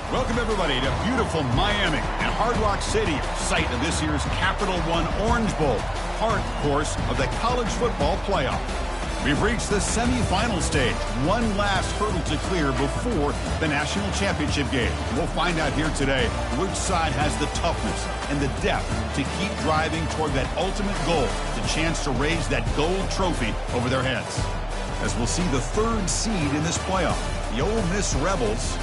Welcome, everybody, to beautiful Miami and Hard Rock Stadium, site of this year's Capital One Orange Bowl, part, of course, of the college football playoff. We've reached the semifinal stage, one last hurdle to clear before the national championship game. We'll find out here today which side has the toughness and the depth to keep driving toward that ultimate goal, the chance to raise that gold trophy over their heads. As we'll see the third seed in this playoff, the Ole Miss Rebels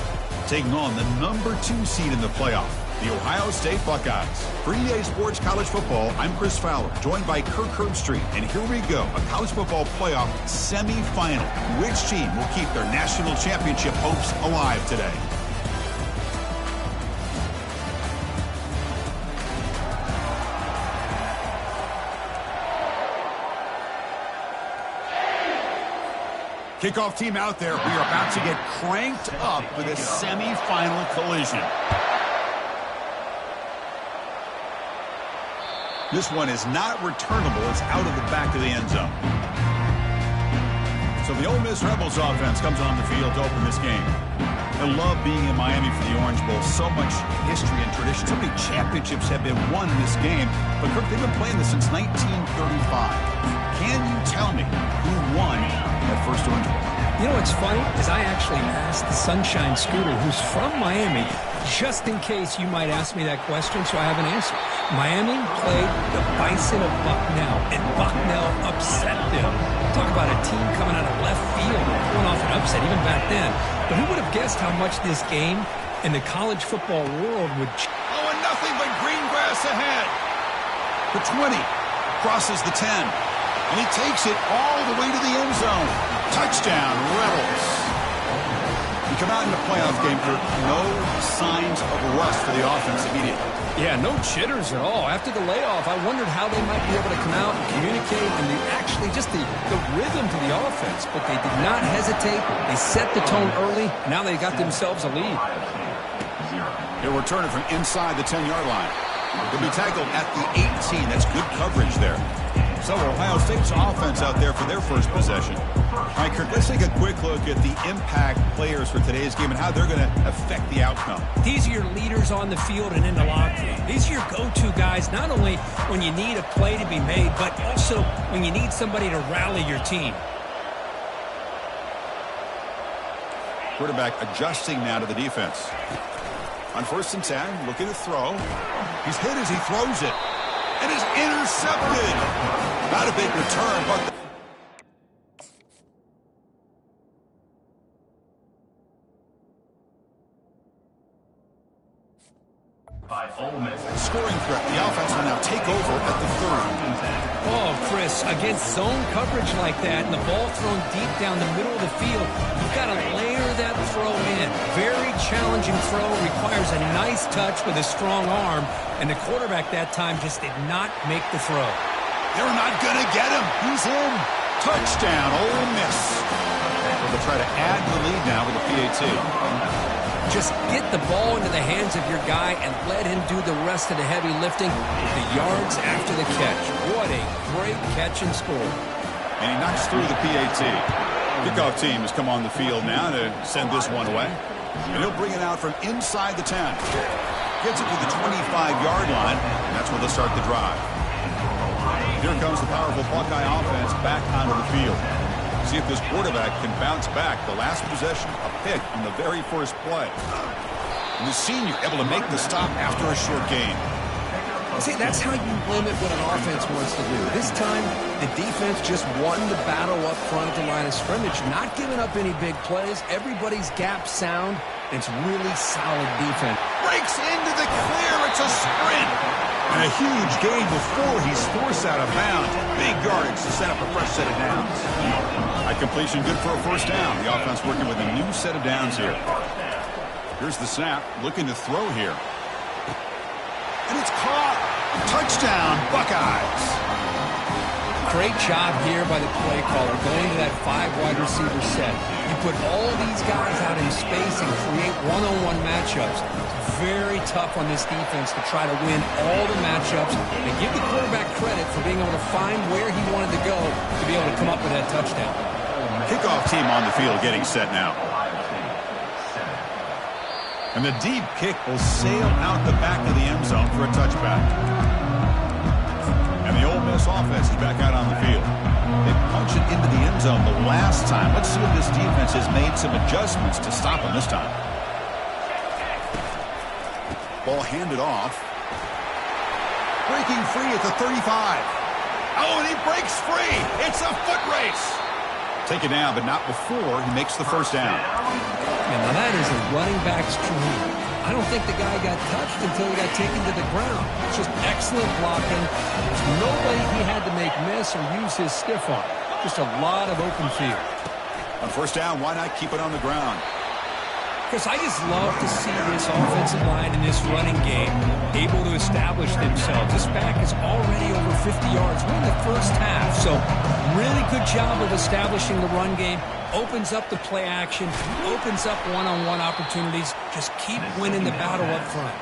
taking on the number 2 seed in the playoff, the Ohio State Buckeyes. For EA Sports College Football, I'm Chris Fowler, joined by Kirk Herbstreit. And here we go, a college football playoff semifinal. Which team will keep their national championship hopes alive today? Kickoff team out there. We are about to get cranked up with a semifinal collision. This one is not returnable. It's out of the back of the end zone. So the Ole Miss Rebels offense comes on the field to open this game. I love being in Miami for the Orange Bowl. So much history and tradition. So many championships have been won in this game. But Kirk, they've been playing this since 1935. Can you tell me who won that first Orange Bowl? You know what's funny is I actually asked the Sunshine Scooter, who's from Miami, just in case you might ask me that question, so I have an answer. Miami played the Bison of Bucknell, and Bucknell upset them. Talk about a team coming out of left field, going off an upset even back then. But who would have guessed how much this game in the college football world would change? Oh, and nothing but green grass ahead. The 20 crosses the 10. And he takes it all the way to the end zone. Touchdown, Rebels. You come out in the playoff game, Kirk, no signs of rust for the offense immediately. Yeah, no jitters at all. After the layoff, I wondered how they might be able to come out and communicate and actually just the rhythm to the offense. But they did not hesitate. They set the tone early. Now they got themselves a lead. They'll return it from inside the 10-yard line. They'll be tackled at the 18. That's good coverage there. So Ohio State's offense out there for their first possession. All right, Kirk, let's take a quick look at the impact players for today's game and how they're going to affect the outcome. These are your leaders on the field and in the locker room. These are your go-to guys, not only when you need a play to be made, but also when you need somebody to rally your team. Quarterback adjusting now to the defense. On 1st and 10, looking to throw. He's hit as he throws it. It is intercepted. Not a big return, but by Ole Miss. Scoring threat. The offense will now take over at the 30. Oh, Chris, against zone coverage like that and the ball thrown deep down the middle of the field, you've got to layer that throw in. Very challenging throw, requires a nice touch with a strong arm, and the quarterback that time just did not make the throw. They're not going to get him. He's in. Touchdown, Ole Miss. So they'll try to add the lead now with a PAT. Just get the ball into the hands of your guy and let him do the rest of the heavy lifting with the yards after the catch. What a great catch and score. And he knocks through the PAT. Kickoff team has come on the field now to send this one away. And he'll bring it out from inside the 10. Gets it to the 25-yard line, and that's where they'll start the drive. Here comes the powerful Buckeye offense back onto the field. See if this quarterback can bounce back. The last possession, a pick on the very first play. And the senior able to make the stop after a short gain. See, that's how you limit what an offense wants to do. This time, the defense just won the battle up front at the line of scrimmage, not giving up any big plays. Everybody's gap sound. It's really solid defense. Breaks into the clear. It's a sprint. And a huge gain before he's forced out of bounds. Big yardage to set up a fresh set of downs. High completion good for a first down. The offense working with a new set of downs here. Here's the snap. Looking to throw here. And it's caught. Touchdown, Buckeyes. Great job here by the play caller going to that 5-wide receiver set. You put all these guys out in space and create one-on-one matchups. Very tough on this defense to try to win all the matchups and give the quarterback credit for being able to find where he wanted to go to be able to come up with that touchdown. Kickoff team on the field getting set now. And the deep kick will sail out the back of the end zone for a touchback. And the Ole Miss offense is back out on the field. They punched it into the end zone the last time. Let's see if this defense has made some adjustments to stop them this time. Ball handed off. Breaking free at the 35. Oh, and he breaks free. It's a foot race. Take it down, but not before he makes the first down. Yeah, now that is a running back's dream. I don't think the guy got touched until he got taken to the ground. It's just excellent blocking. There's nobody he had to make miss or use his stiff arm. Just a lot of open field. On first down, why not keep it on the ground? Chris, I just love to see this offensive line in this running game able to establish themselves. This back is already over 50 yards. We're in the first half, so really good job of establishing the run game. Opens up the play action, opens up one-on-one opportunities. Just keep winning the battle up front.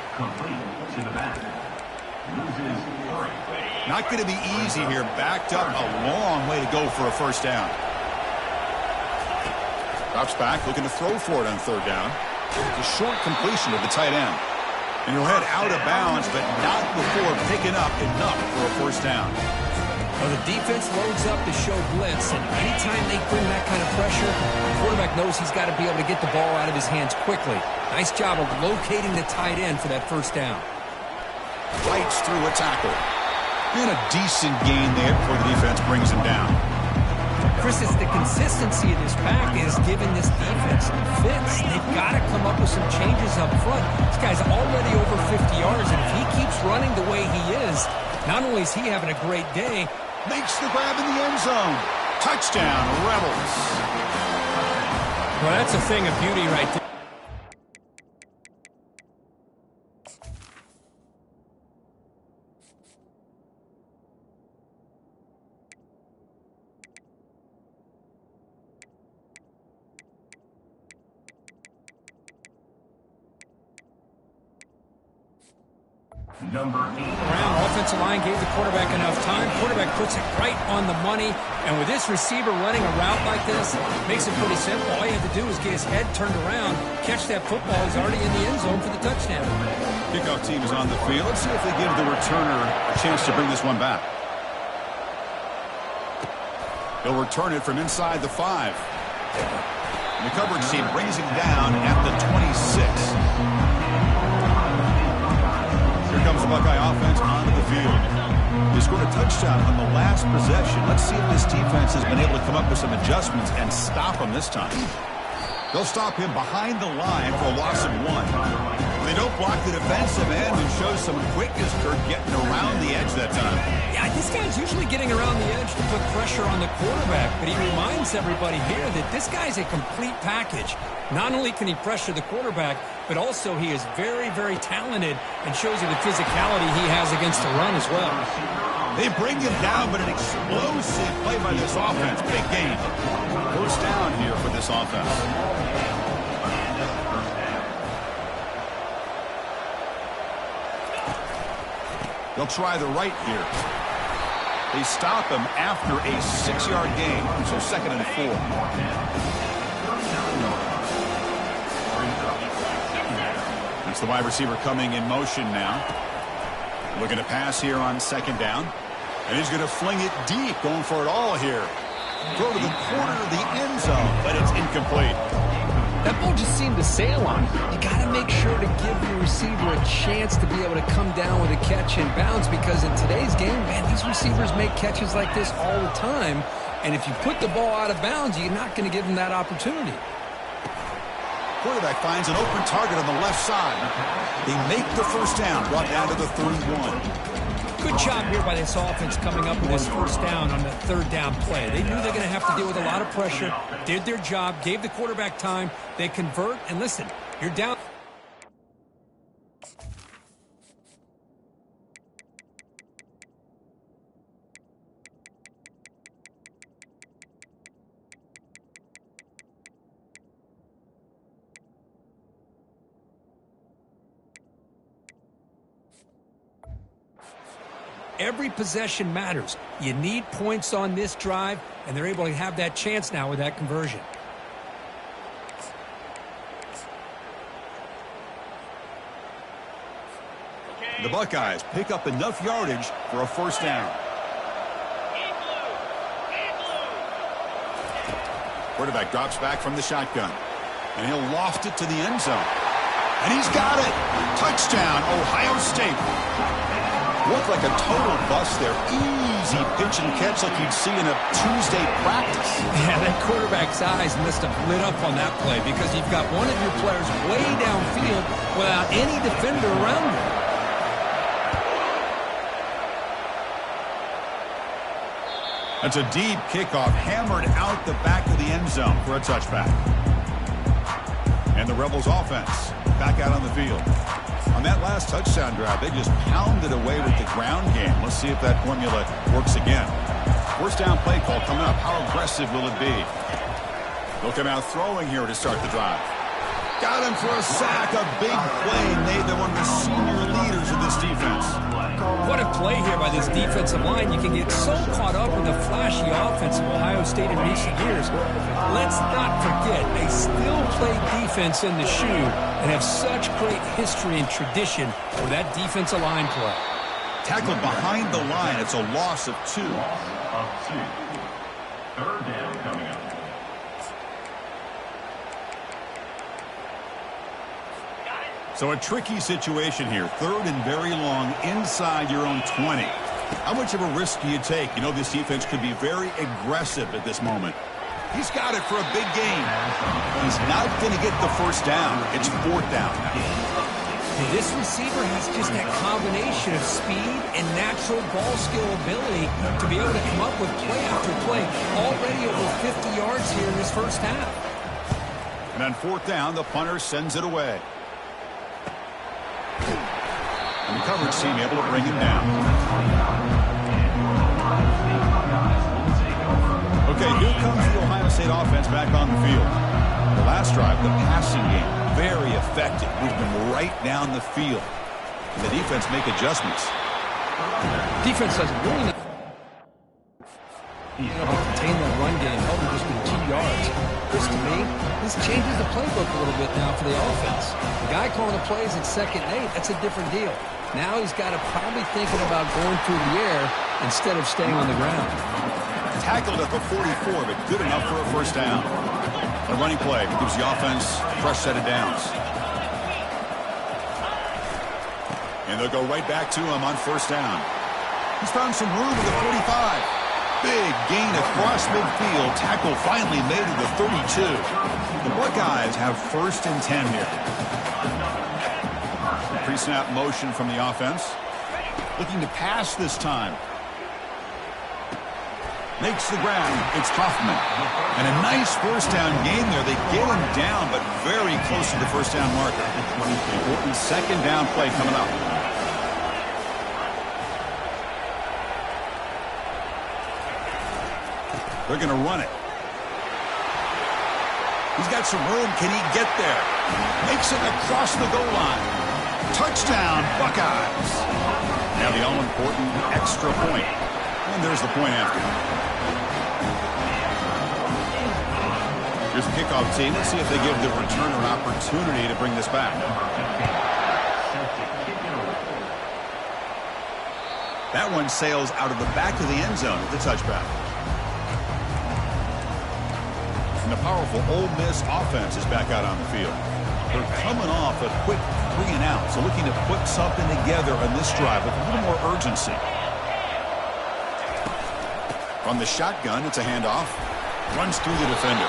Not going to be easy here. Backed up a long way to go for a first down. Drops back, looking to throw for it on third down. It's a short completion of the tight end. And he'll head out of bounds, but not before picking up enough for a first down. Well, the defense loads up to show blitz, and anytime they bring that kind of pressure, the quarterback knows he's got to be able to get the ball out of his hands quickly. Nice job of locating the tight end for that first down. Fights through a tackle. And a decent gain there before the defense brings him down. Chris, it's the consistency of this pack is giving this defense fits. They've got to come up with some changes up front. This guy's already over 50 yards, and if he keeps running the way he is, not only is he having a great day, makes the grab in the end zone. Touchdown, Rebels. Well, that's a thing of beauty right there. Number 8. Brown, offensive line gave the quarterback enough time. Quarterback puts it right on the money. And with this receiver running a route like this, makes it pretty simple. All you have to do is get his head turned around, catch that football. He's already in the end zone for the touchdown. Kickoff team is on the field. Let's see if they give the returner a chance to bring this one back. They'll return it from inside the 5. And the coverage team brings him down at the 26. Here comes the Buckeye offense onto the field. They scored a touchdown on the last possession. Let's see if this defense has been able to come up with some adjustments and stop him this time. They'll stop him behind the line for a loss of 1. They don't block the defensive end and show some quickness, Kurt, getting around the edge that time. Yeah, this guy's usually getting around the edge to put pressure on the quarterback, but he reminds everybody here that this guy's a complete package. Not only can he pressure the quarterback, but also he is very, very talented and shows you the physicality he has against the run as well. They bring him down, but an explosive play by this offense. Big game. First down here for this offense. They'll try the right here. They stop him after a 6-yard gain, so 2nd and 4. That's the wide receiver coming in motion now. Looking to pass here on 2nd down. And he's going to fling it deep, going for it all here. Throw to the corner of the end zone, but it's incomplete. That ball just seemed to sail on. You got to make sure to give your receiver a chance to be able to come down with a catch in bounds, because in today's game, man, these receivers make catches like this all the time. And if you put the ball out of bounds, you're not going to give them that opportunity. Quarterback finds an open target on the left side. They make the first down, brought down to the 31. Good job here by this offense coming up with this first down on the 3rd down play. They knew they were going to have to deal with a lot of pressure, did their job, gave the quarterback time. They convert, and listen, you're down. Every possession matters. You need points on this drive, and they're able to have that chance now with that conversion. The Buckeyes pick up enough yardage for a first down. Quarterback drops back from the shotgun, and he'll loft it to the end zone. And he's got it. Touchdown, Ohio State. Looked like a total bust there. Easy pitch and catch like you'd see in a Tuesday practice. Yeah, that quarterback's eyes must have lit up on that play because you've got one of your players way downfield without any defender around him. That's a deep kickoff, hammered out the back of the end zone for a touchback. And the Rebels offense back out on the field. On that last touchdown drive, they just pounded away with the ground game. Let's see if that formula works again. First down play call coming up. How aggressive will it be? They'll come out throwing here to start the drive. Got him for a sack. A big play made them one of the senior leaders of this defense. What a play here by this defensive line. You can get so caught up in the flashy offense of Ohio State in recent years. Let's not forget, they still play defense in the shoe and have such great history and tradition for that defensive line play. Tackled behind the line. It's a loss of 2. Third down coming up. So a tricky situation here. Third and very long inside your own 20. How much of a risk do you take? You know this defense could be very aggressive at this moment. He's got it for a big gain. He's not going to get the first down. It's fourth down now. This receiver has just that combination of speed and natural ball skill ability to be able to come up with play after play. Already over 50 yards here in this first half. And on fourth down, the punter sends it away. And the coverage team able to bring him down. Okay, here comes the Ohio State offense back on the field. The last drive, the passing game, very effective. Moved them right down the field. And the defense make adjustments. Defense doesn't really know how to contain that run game, held him just with 2 yards. Chris, to me, this changes the playbook a little bit now for the offense. The guy calling the plays at 2nd and 8, that's a different deal. Now he's got to probably thinking about going through the air instead of staying on the ground. Tackled at the 44, but good enough for a first down. A running play gives the offense a fresh set of downs. And they'll go right back to him on first down. He's found some room at the 45. Big gain across midfield. Tackle finally made at the 32. The Buckeyes have first and 10 here. Pre-snap motion from the offense. Looking to pass this time. Makes the grab. It's Kaufman. And a nice first down gain there. They get him down, but very close to the first down marker. Important second down play coming up. They're going to run it. He's got some room. Can he get there? Makes it across the goal line. Touchdown, Buckeyes. Now the all-important extra point. And there's the point after. Here's the kickoff team. Let's see if they give the returner an opportunity to bring this back. That one sails out of the back of the end zone with the touchback. And the powerful Ole Miss offense is back out on the field. They're coming off a quick 3 and out, so looking to put something together on this drive with a little more urgency. From the shotgun, it's a handoff. Runs through the defender.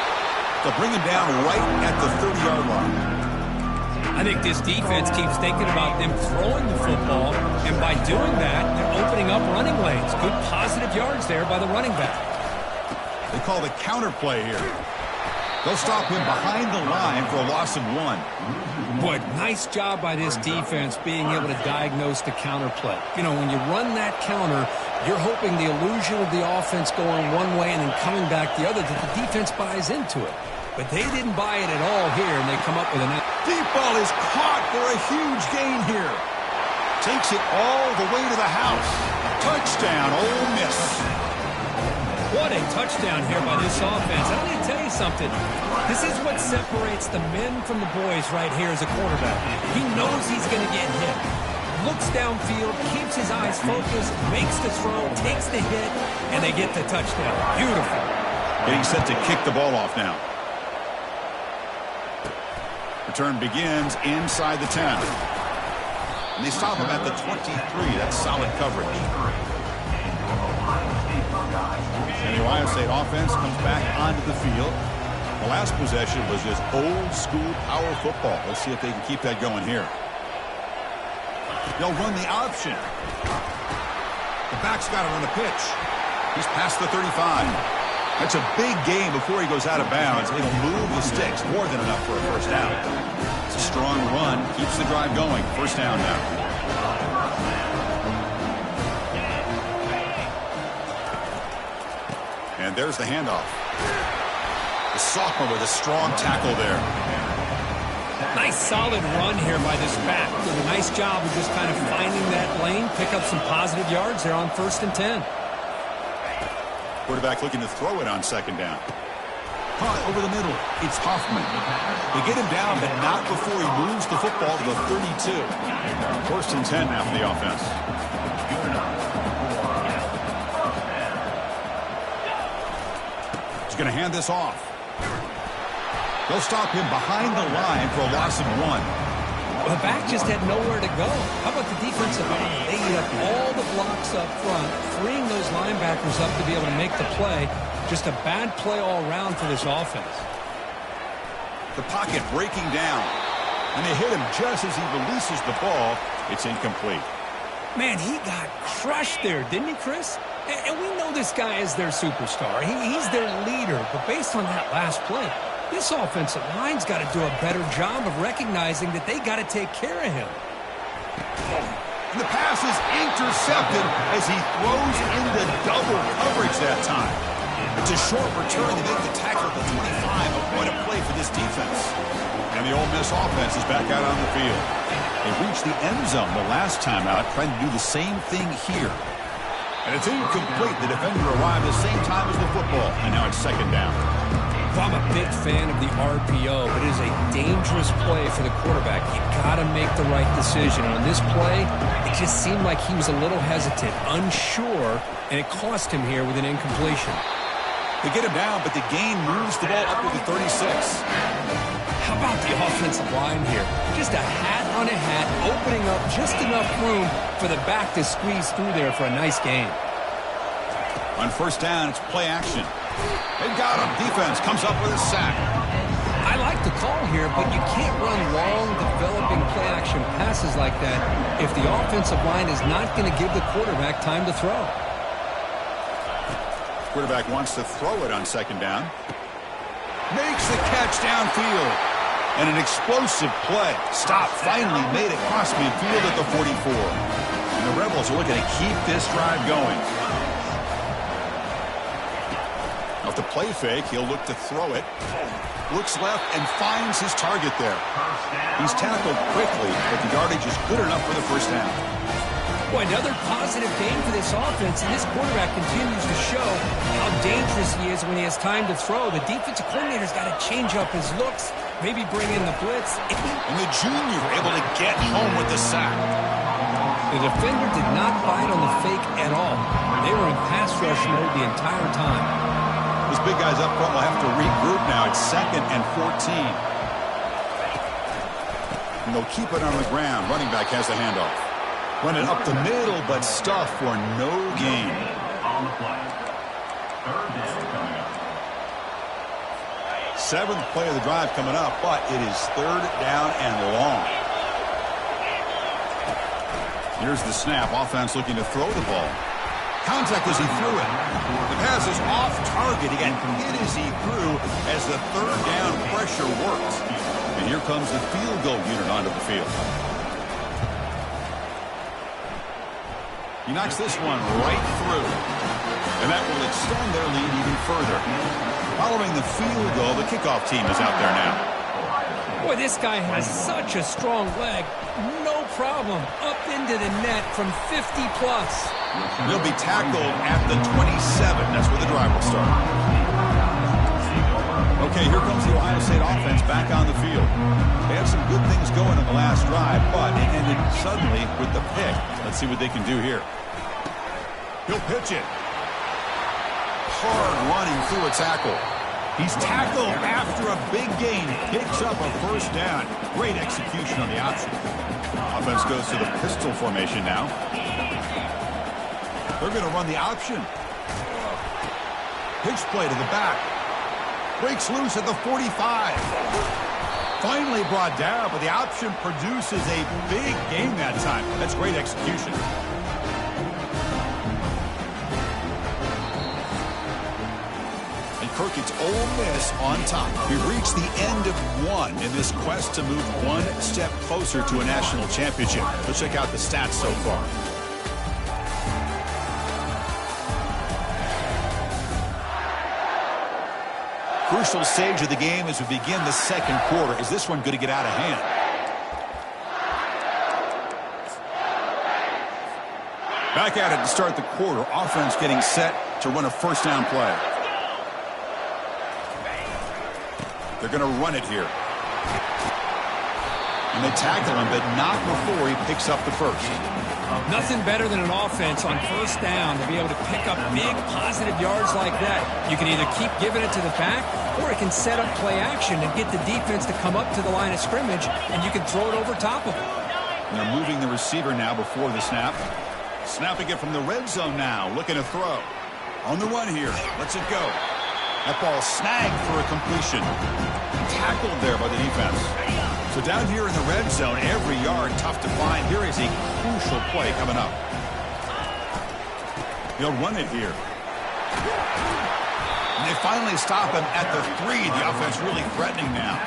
They'll bring him down right at the 30-yard line. I think this defense keeps thinking about them throwing the football, and by doing that, they're opening up running lanes. Good positive yards there by the running back. They call the counter play here. They'll stop him behind the line for a loss of 1. Boy, nice job by this defense being able to diagnose the counter play. You know, when you run that counter, you're hoping the illusion of the offense going one way and then coming back the other, that the defense buys into it. But they didn't buy it at all here, and they come up with a deep ball is caught for a huge gain here. Takes it all the way to the house. Touchdown, Ole Miss. What a touchdown here by this offense. I need to tell you something. This is what separates the men from the boys right here as a quarterback. He knows he's going to get hit. looks downfield, keeps his eyes focused, makes the throw, takes the hit, and they get the touchdown. Beautiful. Getting set to kick the ball off now. Return begins inside the 10. And they stop him at the 23. That's solid coverage. And the Ohio State offense comes back onto the field. The last possession was just old-school power football. Let's see if they can keep that going here. They'll run the option. The back's got it on the pitch. He's past the 35. That's a big gain before he goes out of bounds. It'll move the sticks more than enough for a first down. It's a strong run. Keeps the drive going. First down now. And there's the handoff. The sophomore with a strong tackle there. Nice solid run here by this back. Did a nice job of just kind of finding that lane, pick up some positive yards there on 1st and 10. Quarterback looking to throw it on second down. Caught over the middle. It's Hoffman. They get him down, but not before he moves the football to the 32. 1st and 10 now for the offense. He's going to hand this off. They'll stop him behind the line for a loss of 1. The back just had nowhere to go. How about the defensive line? They eat up all the blocks up front, freeing those linebackers up to be able to make the play. Just a bad play all around for this offense. The pocket breaking down. And they hit him just as he releases the ball. It's incomplete. Man, he got crushed there, didn't he, Chris? And we know this guy is their superstar. He's their leader. But based on that last play, this offensive line's got to do a better job of recognizing that they got to take care of him. And the pass is intercepted as he throws into double coverage that time. It's a short return to make the tackle at the 25. What a play for this defense. And the Ole Miss offense is back out on the field. They reached the end zone the last time out, trying to do the same thing here. And it's incomplete. The defender arrived at the same time as the football. And now it's second down. Well, I'm a big fan of the RPO, but it is a dangerous play for the quarterback. You got to make the right decision. On this play, it just seemed like he was a little hesitant, unsure, and it cost him here with an incompletion. They get him down, but the gain moves the ball up to the 36. How about the offensive line here? Just a hat on a hat, opening up just enough room for the back to squeeze through there for a nice gain. On first down, it's play action. They've got him. Defense comes up with a sack. I like the call here, but you can't run long, developing play-action passes like that if the offensive line is not going to give the quarterback time to throw. Quarterback wants to throw it on second down. Makes the catch downfield. And an explosive play. Stop finally made it cross midfield at the 44. And the Rebels are looking to keep this drive going. Off the play fake, he'll look to throw it. Looks left and finds his target there. He's tackled quickly, but the yardage is good enough for the first down. Boy, another positive game for this offense, and this quarterback continues to show how dangerous he is when he has time to throw. The defensive coordinator's got to change up his looks, maybe bring in the blitz. And the junior able to get home with the sack. The defender did not bite on the fake at all. They were in pass rush mode the entire time. Those big guys up front will have to regroup now. It's 2nd and 14. And they'll keep it on the ground. Running back has the handoff. Running up the middle, but stuff for no gain. On the play. 3rd down coming up. 7th play of the drive coming up, but it is 3rd down and long. Here's the snap. Offense looking to throw the ball. Contact as he threw it. The pass is off target. He got hit as he threw as the 3rd down pressure worked. And here comes the field goal unit onto the field. He knocks this one right through. And that will extend their lead even further. Following the field goal, the kickoff team is out there now. Boy, this guy has such a strong leg. No problem. Up into the net from 50-plus. He'll be tackled at the 27. That's where the drive will start. Okay, here comes the Ohio State offense back on the field. They had some good things going in the last drive, but it ended suddenly with the pick. Let's see what they can do here. He'll pitch it. Hard running through a tackle. He's tackled after a big gain. Picks up a first down. Great execution on the option. Offense goes to the pistol formation now. They're going to run the option. Pitch play to the back. Breaks loose at the 45. Finally brought down, but the option produces a big gain that time. That's great execution. And Kirk, it's Ole Miss on top. We've reached the end of one in this quest to move one step closer to a national championship. Let's check out the stats so far. Crucial stage of the game as we begin the second quarter. Is this one going to get out of hand? Back at it to start the quarter. Offense getting set to run a first down play. They're going to run it here. And they tackle him, but not before he picks up the first. Nothing better than an offense on first down to be able to pick up big positive yards like that. You can either keep giving it to the back, or it can set up play action and get the defense to come up to the line of scrimmage, and you can throw it over top of them. And they're moving the receiver now before the snap. Snapping it from the red zone now, looking to throw. On the run here, lets it go. That ball snagged for a completion. Tackled there by the defense. So down here in the red zone, every yard tough to find. Here is a crucial play coming up. He'll run it here. And they finally stop him at the 3. The offense really threatening now.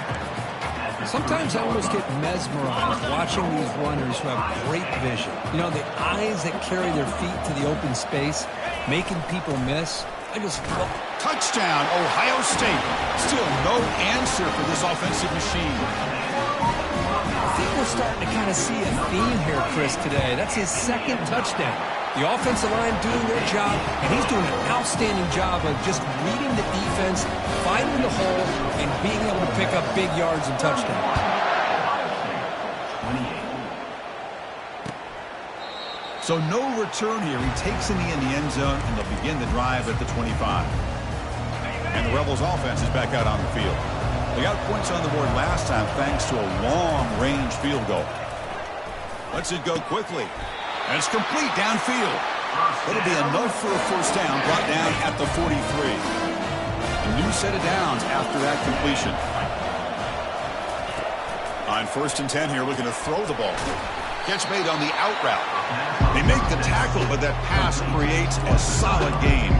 Sometimes I almost get mesmerized watching these runners who have great vision. You know, the eyes that carry their feet to the open space, making people miss. I just love. Touchdown, Ohio State. Still no answer for this offensive machine. I think we're starting to kind of see a theme here, Chris, today. That's his second touchdown. The offensive line doing their job, and he's doing an outstanding job of just reading the defense, finding the hole, and being able to pick up big yards and touchdowns. So no return here. He takes in the end zone, and they'll begin the drive at the 25. And the Rebels offense is back out on the field. They got points on the board last time thanks to a long-range field goal. Lets it go quickly. And it's complete downfield. It'll be enough for a first down, brought down at the 43. A new set of downs after that completion. On 1st and 10 here, looking to throw the ball. Catch made on the out route. They make the tackle, but that pass creates a solid gain.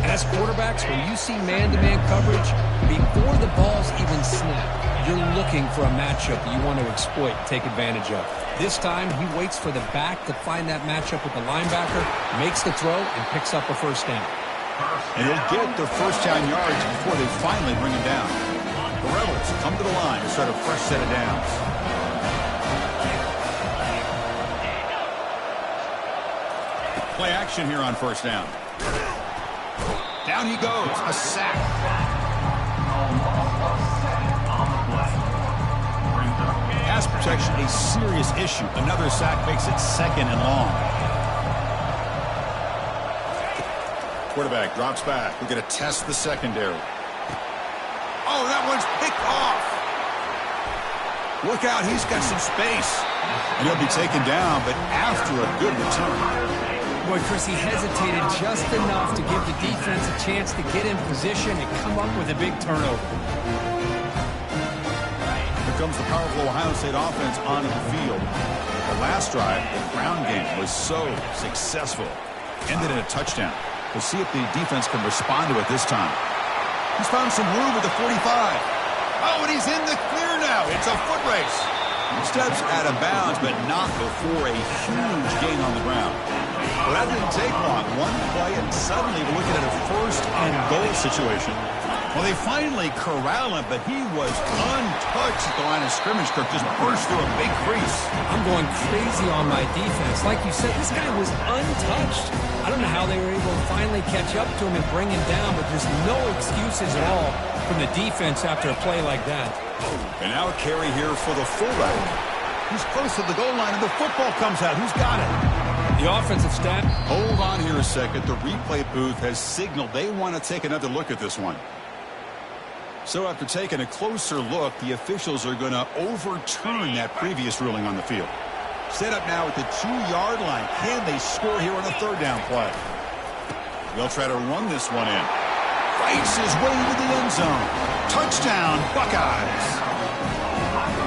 As quarterbacks, when you see man-to-man coverage, before the ball's even snapped, you're looking for a matchup that you want to exploit, take advantage of. This time, he waits for the back to find that matchup with the linebacker, makes the throw, and picks up a first down. And he'll get the first down yards before they finally bring him down. The Rebels come to the line to start a fresh set of downs. Play action here on first down. Down he goes, a sack. Pass protection, a serious issue. Another sack makes it 2nd and long. Quarterback drops back. We're going to test the secondary. Oh, that one's picked off. Look out, he's got some space. And he'll be taken down, but after a good return. Boy, Chris, he hesitated just enough to give the defense a chance to get in position and come up with a big turnover. Here comes the powerful Ohio State offense onto the field. The last drive, the ground game was so successful. Ended in a touchdown. We'll see if the defense can respond to it this time. He's found some room at the 45. Oh, and he's in the clear now. It's a foot race. He steps out of bounds, but not before a huge gain on the ground. Well, that didn't take long. One play, and suddenly we're looking at a 1st and goal situation. Well, they finally corral him, but he was untouched at the line of scrimmage. Kirk just burst through a big crease. I'm going crazy on my defense. Like you said, this guy was untouched. I I don't know how they were able to finally catch up to him and bring him down, but there's no excuses at all from the defense after a play like that. And now a carry here for the fullback. He's close to the goal line, and the football comes out. Who's got it? The offensive staff. Hold on here a second. The replay booth has signaled they want to take another look at this one. So after taking a closer look, the officials are going to overturn that previous ruling on the field. Set up now at the 2-yard line. Can they score here on a third down play? They'll try to run this one in. Fights his way to the end zone. Touchdown, Buckeyes.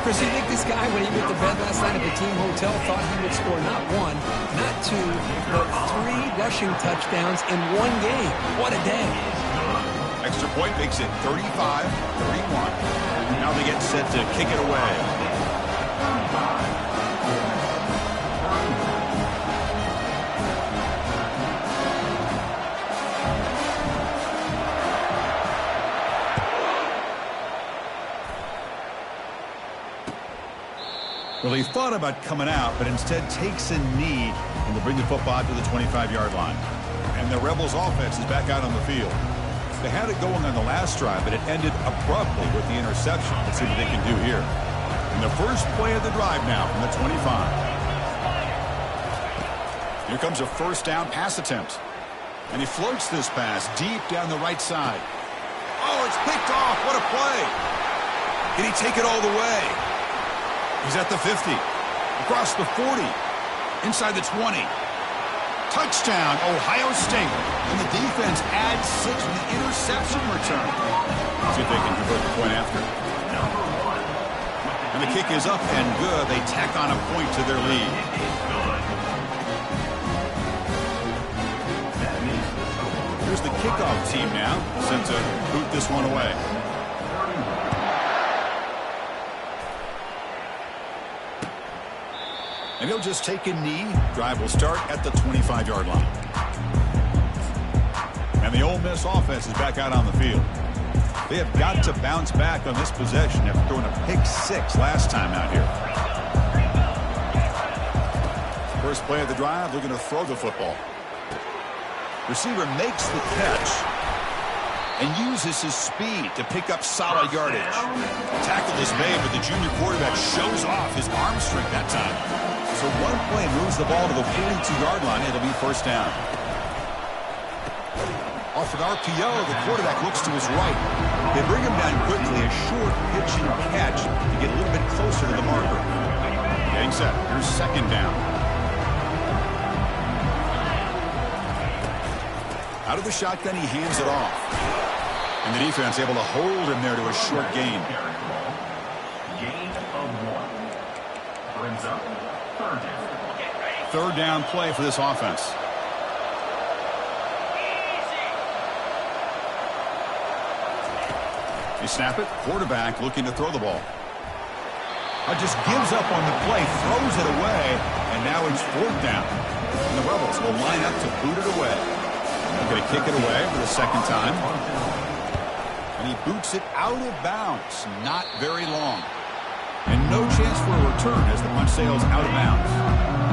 Chris, you think this guy, when he went to bed last night at the team hotel, thought he would score not 1, not 2, but 3 rushing touchdowns in one game? What a day. Extra point makes it 35-31. Now they get set to kick it away. Well, he thought about coming out, but instead takes a knee and will bring the football to the 25-yard line. And the Rebels offense is back out on the field. They had it going on the last drive, but it ended abruptly with the interception. Let's see what they can do here. And the first play of the drive now from the 25. Here comes a first down pass attempt. And he floats this pass deep down the right side. Oh, it's picked off. What a play. Can he take it all the way? He's at the 50, across the 40, inside the 20. Touchdown, Ohio State. And the defense adds 6 with the interception return. Let's see if they can convert the point after. And the kick is up and good. They tack on a point to their lead. Here's the kickoff team now, set to boot this one away. And he'll just take a knee. Drive will start at the 25-yard line. And the Ole Miss offense is back out on the field. They have got to bounce back on this possession after throwing a pick 6 last time out here. First play of the drive, looking to throw the football. Receiver makes the catch and uses his speed to pick up solid yardage. Tackle is made, but the junior quarterback shows off his arm strength that time. So one play moves the ball to the 42-yard line. It'll be first down. Off an RPO, the quarterback looks to his right. They bring him down quickly, a short pitch and catch to get a little bit closer to the marker. Getting set. Here's second down. Out of the shotgun, he hands it off. And the defense able to hold him there to a short gain. Gain of 1. Brings up third down. Third down play for this offense. They snap it. Quarterback looking to throw the ball. Just gives up on the play, throws it away, and now it's fourth down. And the Rebels will line up to boot it away. They're going to kick it away for the second time. And he boots it out of bounds. Not very long. And no chance for a return as the punt sails out of bounds.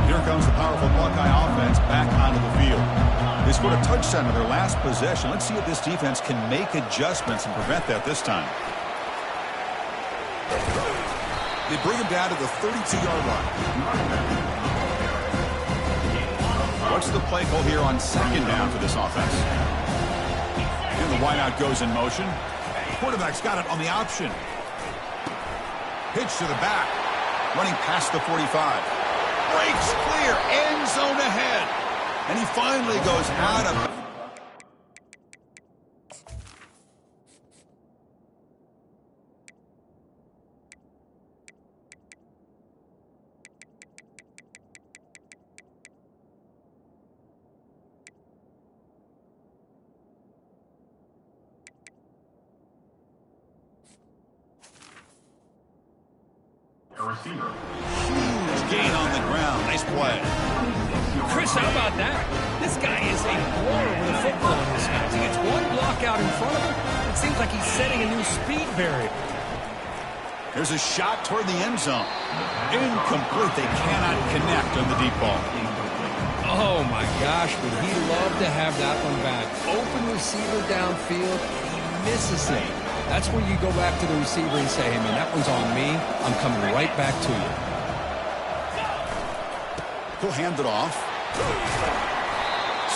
Here comes the powerful Buckeye offense back onto the field. They scored a touchdown in their last possession. Let's see if this defense can make adjustments and prevent that this time. They bring him down to the 32-yard line. What's the play call here on second down for this offense? And the wideout goes in motion. Quarterback's got it on the option. Pitch to the back. Running past the 45. Breaks clear. End zone ahead. And he finally goes out of... Receiver. Huge gain on the ground. Nice play. Chris, how about that? This guy is a blower with a football in his hands. He gets one block out in front of him. It seems like he's setting a new speed barrier. There's a shot toward the end zone. Incomplete. They cannot connect on the deep ball. Oh, my gosh, would he love to have that one back. Open receiver downfield, he misses it. That's where you go back to the receiver and say, hey, man, that one's on me. I'm coming right back to you. He'll hand it off.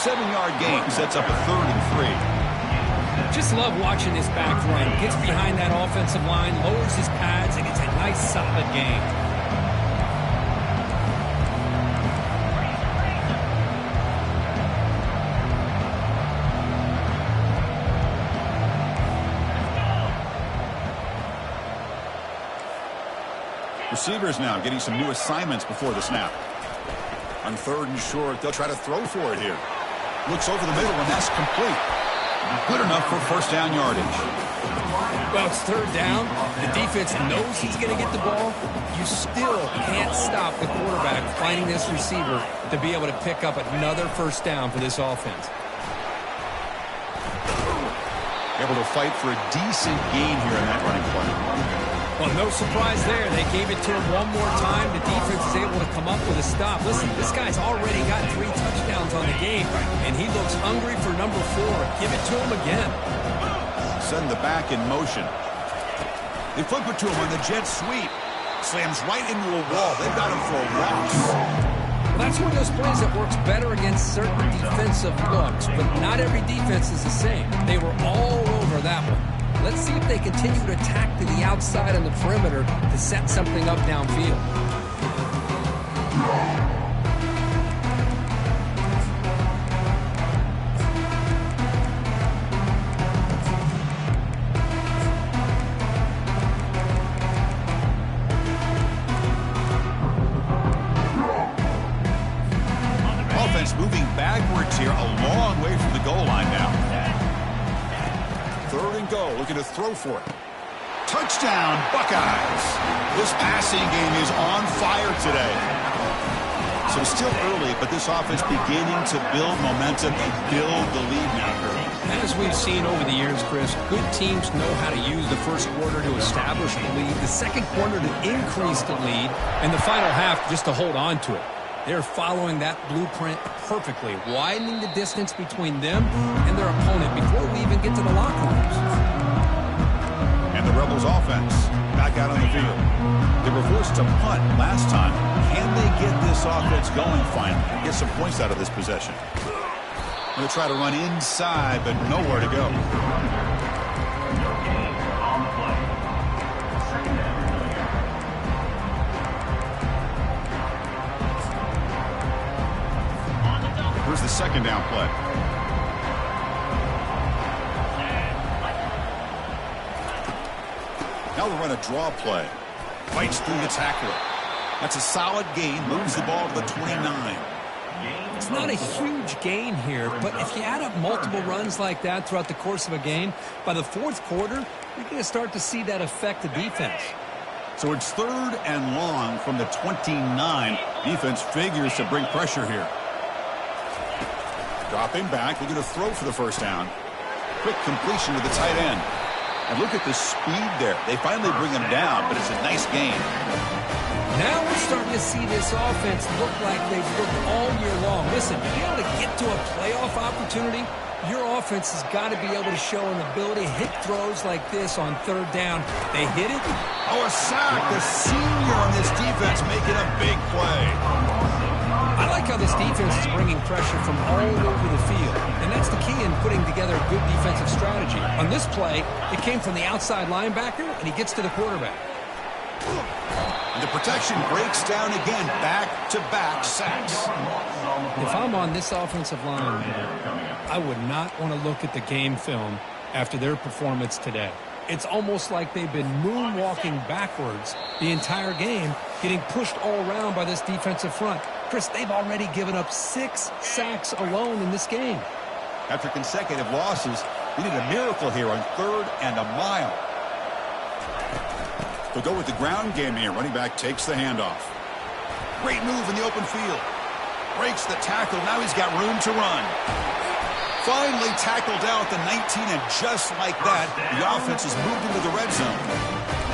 7-yard gain sets up a 3rd and 3. Just love watching this back run. Gets behind that offensive line, lowers his pads, and gets a nice, solid gain. Receivers now getting some new assignments before the snap. On 3rd and short, they'll try to throw for it here. Looks over the middle, and that's complete. Good enough for first down yardage. Well, it's 3rd down. The defense knows he's going to get the ball. You still can't stop the quarterback finding this receiver to be able to pick up another first down for this offense. Able to fight for a decent gain here in that running play. Well, no surprise there. They gave it to him one more time. The defense is able to come up with a stop. Listen, this guy's already got 3 touchdowns on the game, and he looks hungry for number 4. Give it to him again. Send the back in motion. They flip it to him on the jet sweep. Slams right into a wall. They've got him for a loss. Well, that's one of those plays that works better against certain defensive looks, but not every defense is the same. They were all over that one. Let's see if they continue to attack to the outside on the perimeter to set something up downfield. Offense moving backwards here, a long way from the goal line now. 3rd and goal, looking to throw for it. Touchdown, Buckeyes. This passing game is on fire today. So still early, but this offense beginning to build momentum and build the lead now. As we've seen over the years, Chris, good teams know how to use the first quarter to establish the lead, the second quarter to increase the lead, and the final half just to hold on to it. They're following that blueprint perfectly, widening the distance between them and their opponent before we even get to the locker rooms. And the Rebels offense back out on the field. They were forced to punt last time. Can they get this offense going finally? Get some points out of this possession. They'll try to run inside, but nowhere to go. Here's the 2nd down play. Now they'll run a draw play. Fights through the tackler. That's a solid gain. Moves the ball to the 29. It's not a huge gain here, but if you add up multiple runs like that throughout the course of a game, by the 4th quarter, you're going to start to see that affect the defense. So it's 3rd and long from the 29. Defense figures to bring pressure here. Dropping back, they're going to throw for the first down. Quick completion to the tight end. And look at the speed there. They finally bring him down, but it's a nice gain. Now we're starting to see this offense look like they've looked all year long. Listen, to be able to get to a playoff opportunity, your offense has got to be able to show an ability to hit throws like this on 3rd down. They hit it. Oh, a sack. The senior on this defense making a big play. I like how this defense is bringing pressure from all over the field, and that's the key in putting together a good defensive strategy. On this play, it came from the outside linebacker, and he gets to the quarterback. And the protection breaks down again, back-to-back sacks. If I'm on this offensive line, I would not want to look at the game film after their performance today. It's almost like they've been moonwalking backwards the entire game, getting pushed all around by this defensive front. Chris, they've already given up 6 sacks alone in this game. After consecutive losses, we need a miracle here on 3rd and a mile. They'll go with the ground game here. Running back takes the handoff. Great move in the open field. Breaks the tackle. Now he's got room to run. Finally tackled out the 19, and just like that, the offense has moved into the red zone.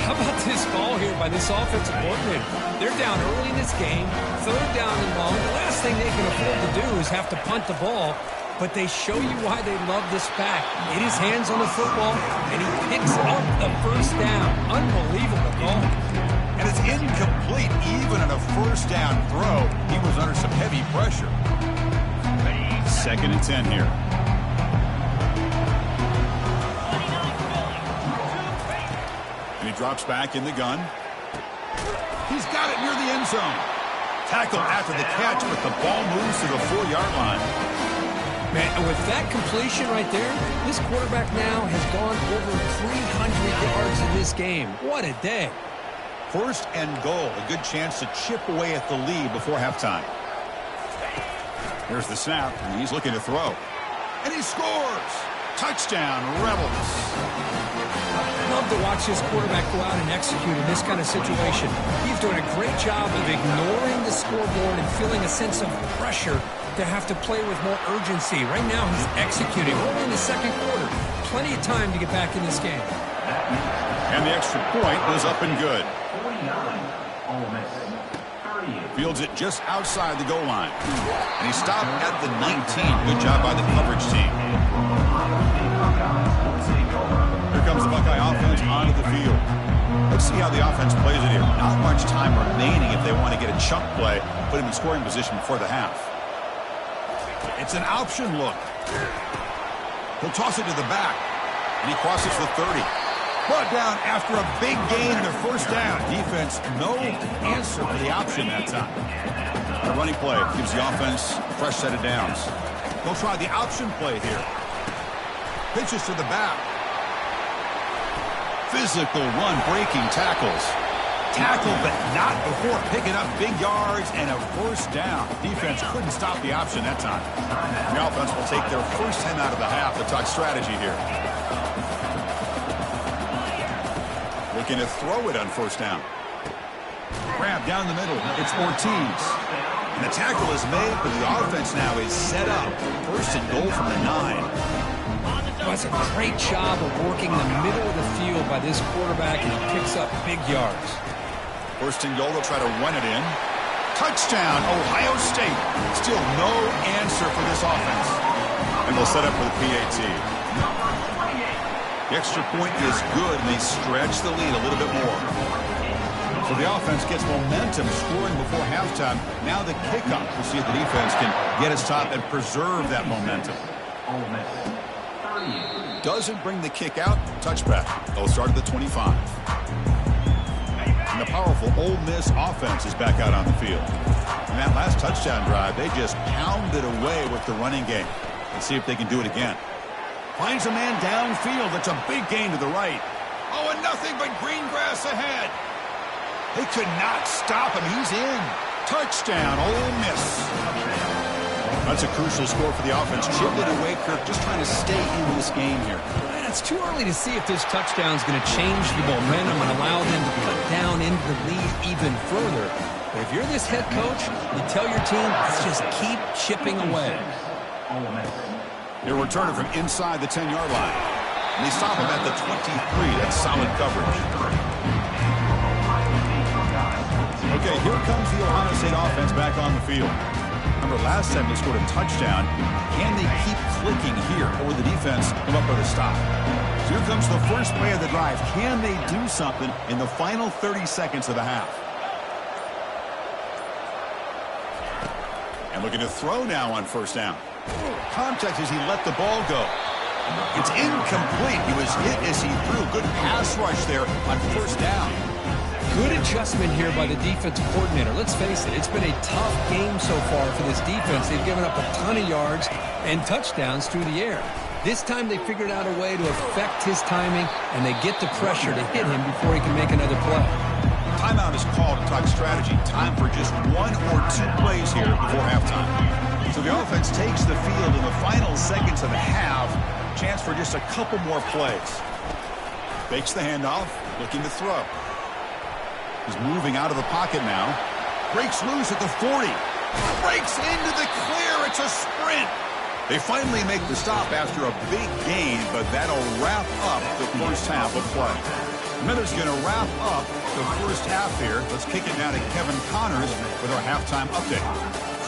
How about this call here by this offensive coordinator? They're down early in this game, third down and long. The last thing they can afford to do is have to punt the ball, but they show you why they love this back. Get his hands on the football, and he picks up the first down. Unbelievable call. And it's incomplete even on a first down throw. He was under some heavy pressure. 2nd and 10 here. And he drops back in the gun. He's got it near the end zone. Tackle after the catch, but the ball moves to the 4-yard line. Man, and with that completion right there, this quarterback now has gone over 300 yards in this game. What a day. 1st and goal. A good chance to chip away at the lead before halftime. Here's the snap, and he's looking to throw. And he scores! Touchdown, Rebels. Love to watch this quarterback go out and execute in this kind of situation. He's doing a great job of ignoring the scoreboard and feeling a sense of pressure to have to play with more urgency. Right now, he's executing. We're in the 2nd quarter. Plenty of time to get back in this game. And the extra point was up and good. 49, Ole Miss. 38. Fields it just outside the goal line. And he stopped at the 19. Good job by the coverage team. Here comes the Buckeye offense onto the field. Let's see how the offense plays it here. Not much time remaining if they want to get a chunk play, put him in scoring position before the half. It's an option look. He'll toss it to the back. And he crosses the 30. Brought down after a big gain and a first down. Defense, no answer for the option that time. The running play gives the offense a fresh set of downs. They'll try the option play here. Pitches to the back. Physical run, breaking tackles. Tackle, but not before picking up big yards and a first down. Defense couldn't stop the option that time. The offense will take their first 10 out of the half to talk strategy here. Looking to throw it on first down. Grab down the middle. It's Ortiz. And the tackle is made, but the offense now is set up. 1st and goal from the 9. Well, that's a great job of working the middle of the field by this quarterback, and he picks up big yards. 1st and goal, they'll try to run it in. Touchdown, Ohio State. Still no answer for this offense. And they'll set up for the PAT. The extra point is good, and they stretch the lead a little bit more. So the offense gets momentum scoring before halftime. Now the kickoff. We'll see if the defense can get a stop and preserve that momentum. Doesn't bring the kick out. Touchback. They'll start at the 25. And the powerful Ole Miss offense is back out on the field. In that last touchdown drive, they just pounded away with the running game. Let's see if they can do it again. Finds a man downfield. That's a big gain to the right. Oh, and nothing but green grass ahead. They could not stop him. He's in. Touchdown, Ole Miss. That's a crucial score for the offense. Chipped it away, Kirk, just trying to stay in this game here. And it's too early to see if this touchdown is going to change the momentum and allow them to cut down into the lead even further. But if you're this head coach, you tell your team, let's just keep chipping away. They're returning from inside the 10-yard line. And they stop him at the 23. That's solid coverage. Okay, here comes the Ohio State offense back on the field. Remember, last time they scored a touchdown. Can they keep clicking here, or the defense come up with a stop? So here comes the first play of the drive. Can they do something in the final 30 seconds of the half? And looking to throw now on first down. Contact as he let the ball go. It's incomplete. He was hit as he threw. Good pass rush there on first down. Good adjustment here by the defensive coordinator. Let's face it, it's been a tough game so far for this defense. They've given up a ton of yards and touchdowns through the air. This time they figured out a way to affect his timing, and they get the pressure to hit him before he can make another play. Timeout is called to talk strategy. Time for just 1 or 2 plays here before halftime. So the offense takes the field in the final seconds of the half. Chance for just a couple more plays. Fakes the handoff, looking to throw. He's moving out of the pocket now. Breaks loose at the 40. Breaks into the clear. It's a sprint. They finally make the stop after a big gain, but that'll wrap up the first half of play. Miller's going to wrap up the first half here. Let's kick it now to Kevin Connors with our halftime update.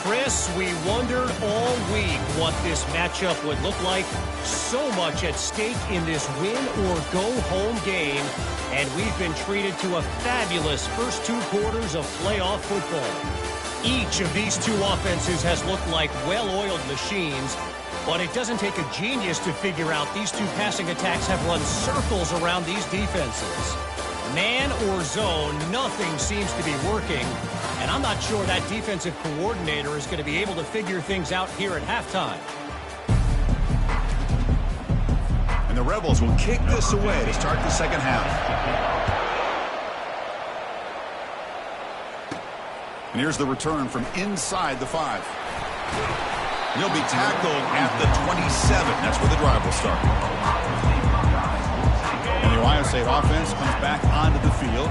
Chris, we wondered all week what this matchup would look like. So much at stake in this win-or-go-home game, and we've been treated to a fabulous first 2 quarters of playoff football. Each of these two offenses has looked like well-oiled machines, but it doesn't take a genius to figure out these two passing attacks have run circles around these defenses. Man or zone, nothing seems to be working. And I'm not sure that defensive coordinator is going to be able to figure things out here at halftime. And the Rebels will kick this away to start the second half. And here's the return from inside the 5. He'll be tackled at the 27. That's where the drive will start. And the Ohio State offense comes back onto the field.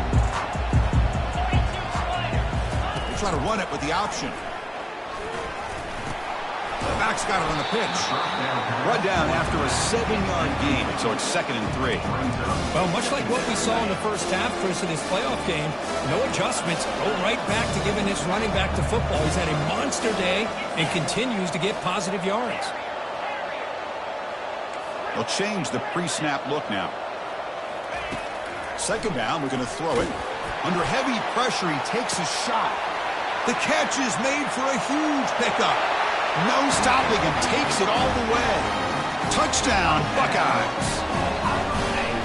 They try to run it with the option. The back's got it on the pitch. Run down after a 7-yard gain, so it's 2nd and 3. Well, much like what we saw in the first half, Chris, of this playoff game, no adjustments, go right back to giving his running back to football. He's had a monster day and continues to get positive yards. They'll change the pre-snap look now. 2nd down, we're going to throw it. Under heavy pressure, he takes a shot. The catch is made for a huge pickup. No stopping him, takes it all the way. Touchdown, Buckeyes.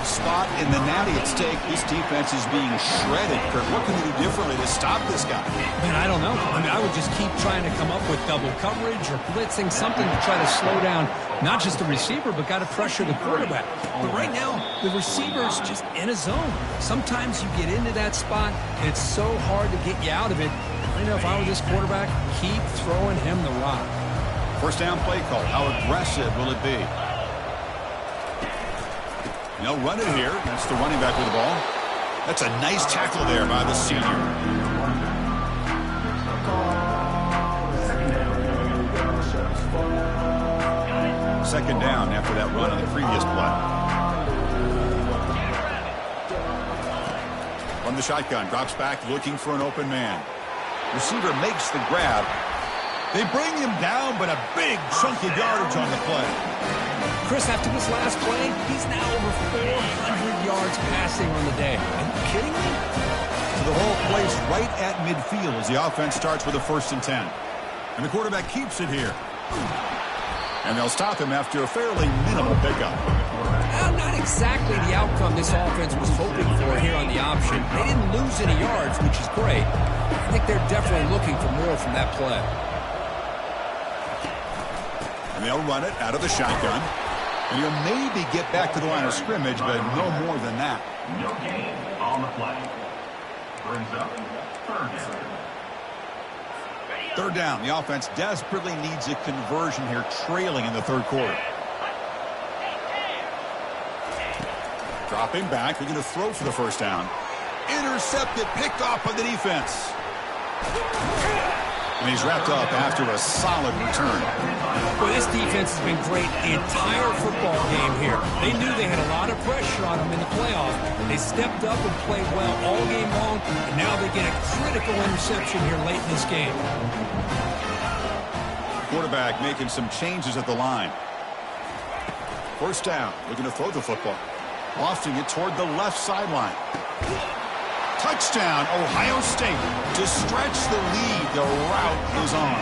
Spot in the natty at stake. This defense is being shredded. Kurt, what can they do differently to stop this guy? Man, I don't know. I mean, I would just keep trying to come up with double coverage or blitzing, something to try to slow down not just the receiver, but got to pressure the quarterback. But right now, the receiver's just in a zone. Sometimes you get into that spot, and it's so hard to get you out of it. I know if I were this quarterback, keep throwing him the rock. First down play call. How aggressive will it be? They'll run it here. That's the running back with the ball. That's a nice tackle there by the senior. Second down after that run on the previous play. From the shotgun, drops back looking for an open man. Receiver makes the grab. They bring him down, but a big chunk of yardage on the play. Chris, after this last play, he's now over 400 yards passing on the day. Are you kidding me? So the whole place right at midfield as the offense starts with a 1st and 10. And the quarterback keeps it here. And they'll stop him after a fairly minimal pickup. Not exactly the outcome this offense was hoping for here on the option. They didn't lose any yards, which is great. I think they're definitely looking for more from that play. And they'll run it out of the shotgun. And he'll maybe get back to the line of scrimmage, but no more than that. No gain on the play. Brings up 3rd down. 3rd down. The offense desperately needs a conversion here, trailing in the 3rd quarter. Dropping back. They're going to throw for the 1st down. Intercepted, picked off by the defense. And he's wrapped up after a solid return. Well, this defense has been great the entire football game here. They knew they had a lot of pressure on them in the playoff. They stepped up and played well all game long, and now they get a critical interception here late in this game. Quarterback making some changes at the line. 1st down, looking to throw the football. Lofting it toward the left sideline. Touchdown, Ohio State. To stretch the lead, the route is on.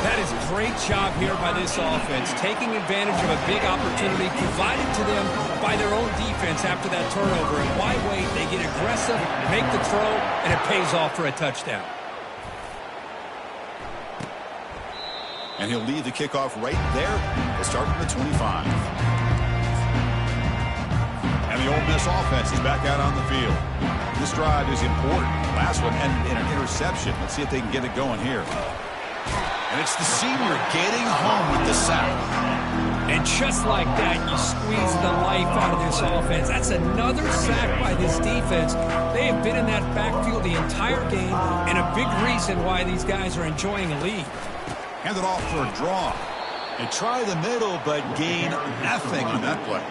That is a great job here by this offense, taking advantage of a big opportunity provided to them by their own defense after that turnover. And why wait? They get aggressive, make the throw, and it pays off for a touchdown. And he'll lead the kickoff right there. They'll start from the 25. And the Ole Miss offense is back out on the field. This drive is important. Last one ended in an interception. Let's see if they can get it going here. And it's the senior getting home with the sack. And just like that, you squeeze the life out of this offense. That's another sack by this defense. They have been in that backfield the entire game, and a big reason why these guys are enjoying a lead. Hand it off for a draw. They try the middle, but gain nothing on that play.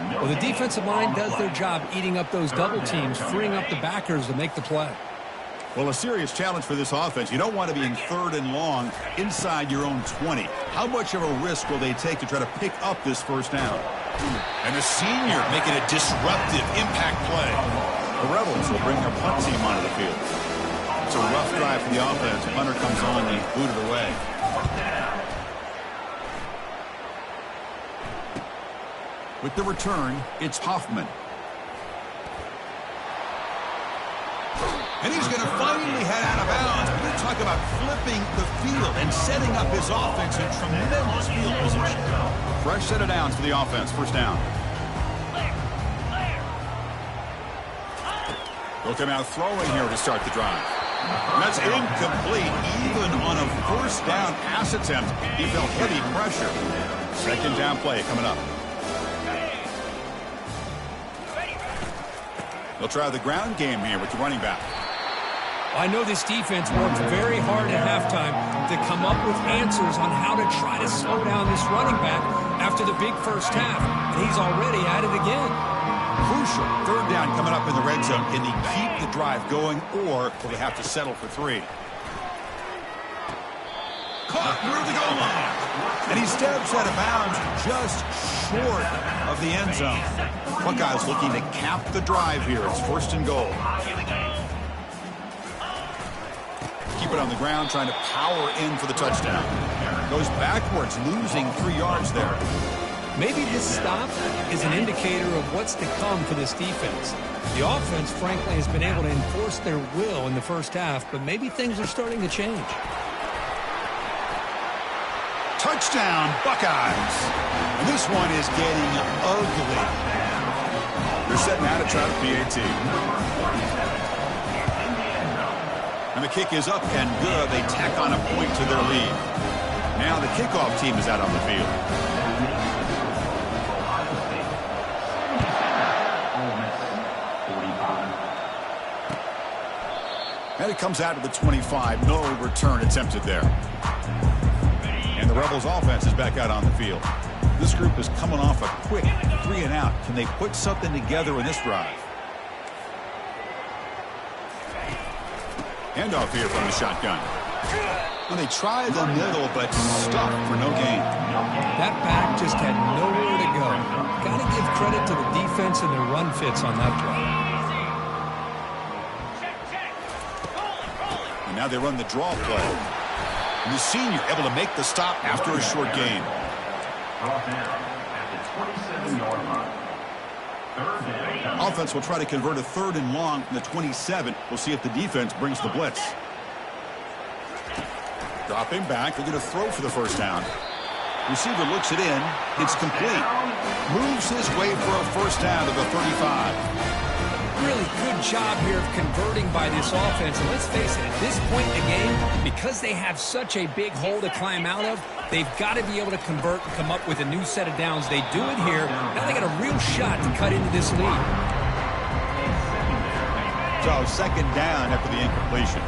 Well, the defensive line does their job eating up those double teams, freeing up the backers to make the play. Well, a serious challenge for this offense. You don't want to be in 3rd and long inside your own 20. How much of a risk will they take to try to pick up this first down? And the senior making a disruptive impact play. The Rebels will bring their punt team onto the field. It's a rough drive for the offense. Punter comes on, they boot it away. With the return, it's Hoffman. And he's going to finally head out of bounds. We're going to talk about flipping the field and setting up his offense in tremendous field position. Fresh set of downs for the offense. First down. They'll come out throwing here to start the drive. And that's incomplete. Even on a first down pass attempt, he felt heavy pressure. Second down play coming up. They'll try the ground game here with the running back. I know this defense worked very hard at halftime to come up with answers on how to try to slow down this running back after the big first half, and he's already at it again. Crucial third down coming up in the red zone. Can they keep the drive going, or will they have to settle for 3? Caught near the goal line, and he steps out of bounds just short of the end zone. Buckeyes looking to cap the drive here. It's 1st and goal. Keep it on the ground, trying to power in for the touchdown. Goes backwards, losing 3 yards there. Maybe this stop is an indicator of what's to come for this defense. The offense, frankly, has been able to enforce their will in the first half, but maybe things are starting to change. Touchdown, Buckeyes. And this one is getting ugly. They're setting out to try to PAT. And the kick is up and good. They tack on a point to their lead. Now the kickoff team is out on the field. And it comes out to the 25. No return attempted there. And the Rebels offense is back out on the field. This group is coming off a quick 3 and out. Can they put something together in this drive? Handoff here from the shotgun. Well, they tried the middle, but stuck for no gain. That back just had nowhere to go. Got to give credit to the defense and their run fits on that play. And now they run the draw play. And the senior able to make the stop after a short gain. Offense will try to convert a 3rd and long from the 27. We'll see if the defense brings the blitz. Dropping back. They're going to throw for the first down. Receiver looks it in. It's complete. Moves his way for a first down to the 35. Really good job here of converting by this offense. And let's face it, at this point in the game, because they have such a big hole to climb out of, they've got to be able to convert and come up with a new set of downs. They do it here. Now they got a real shot to cut into this lead. So second down after the incompletion.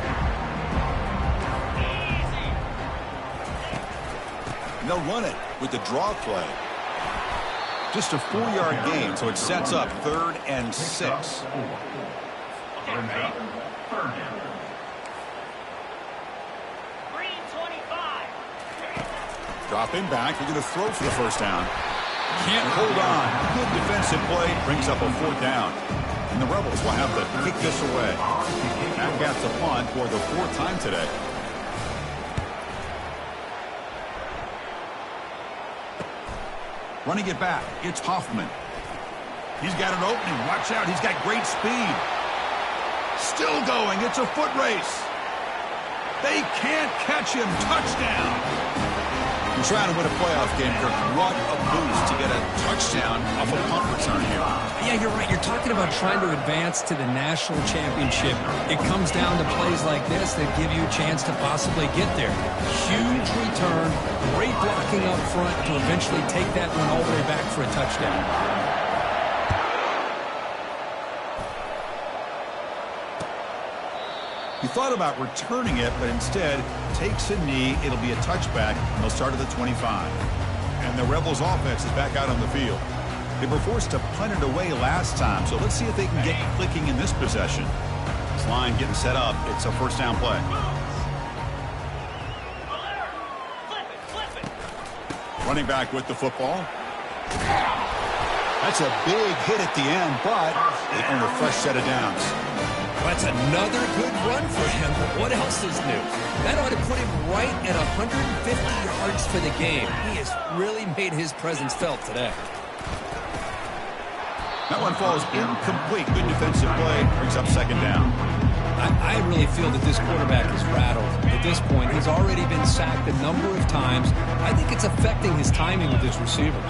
And they'll run it with the draw play. Just a 4-yard gain, so it sets up 3rd and 6. Dropping back, they're going to throw for the first down. Can't hold on. Good defensive play, brings up a 4th down. And the Rebels will have to kick this away. Back at the punt for the 4th time today. Running it back, it's Hoffman. He's got an opening. Watch out, he's got great speed. Still going, it's a foot race. They can't catch him. Touchdown. You're trying to win a playoff game here. What a boost to get a touchdown off a punt return here. Yeah, you're right. You're talking about trying to advance to the national championship. It comes down to plays like this that give you a chance to possibly get there. Huge return, great blocking up front to eventually take that one all the way back for a touchdown. He thought about returning it, but instead takes a knee. It'll be a touchback, and they'll start at the 25. And the Rebels offense is back out on the field. They were forced to punt it away last time, so let's see if they can get clicking in this possession. This line getting set up. It's a first down play. Running back with the football. That's a big hit at the end, but they earn a fresh set of downs. Well, that's another good run for him, but what else is new? That ought to put him right at 150 yards for the game. He has really made his presence felt today. That one falls incomplete. Good defensive play. Brings up second down. I really feel that this quarterback is rattled. At this point, he's already been sacked a number of times. I think it's affecting his timing with his receivers.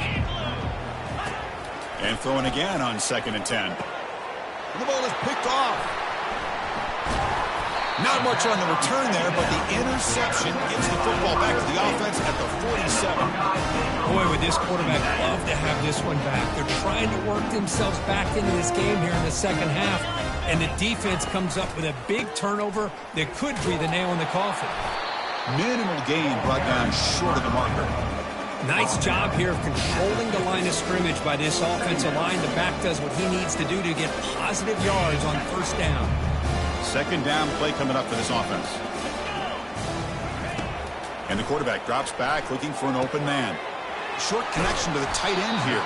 And throwing again on 2nd and 10. And the ball is picked off. Not much on the return there, but the interception gets the football back to the offense at the 47. Boy, would this quarterback love to have this one back. They're trying to work themselves back into this game here in the second half, and the defense comes up with a big turnover that could be the nail in the coffin. Minimal gain brought down short of the marker. Nice job here of controlling the line of scrimmage by this offensive line. The back does what he needs to do to get positive yards on first down. Second down play coming up for this offense. And the quarterback drops back looking for an open man. Short connection to the tight end here.